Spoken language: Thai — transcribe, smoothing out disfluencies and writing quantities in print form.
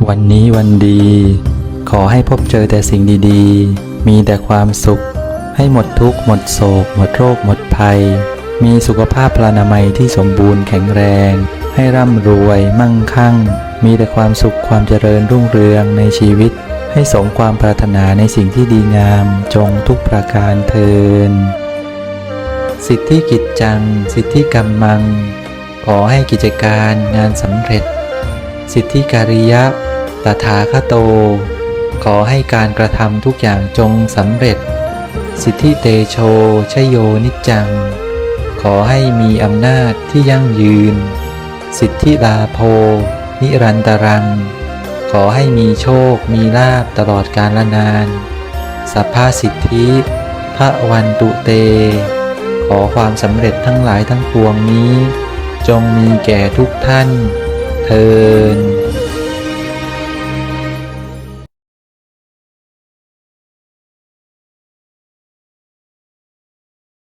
วันนี้วันดี ขอให้พบเจอแต่สิ่งดีๆ มีแต่ความสุข ให้หมดทุกข์หมดโศกหมดโรคหมดภัย มีสุขภาพพลานามัยที่สมบูรณ์แข็งแรง ให้ร่ำรวยมั่งคั่ง มีแต่ความสุขความเจริญรุ่งเรืองในชีวิต ให้สมความปรารถนาในสิ่งที่ดีงามจงทุกประการเทินสิทธิกิจจังสิทธิกัมมัง ขอให้กิจการงานสำเร็จสิทธิการิยะตถาคโต ขอให้การกระทำทุกอย่างจงสำเร็จสิทธิเตโชชโยนิจจัง ขอให้มีอำนาจที่ยั่งยืนสิทธิลาโภนิรันตรัง ขอให้มีโชคมีลาภตลอดกาลนานสัพพสิทธิพระวันตุเต ขอความสำเร็จทั้งหลายทั้งปวงนี้จงมีแก่ทุกท่านเทอญ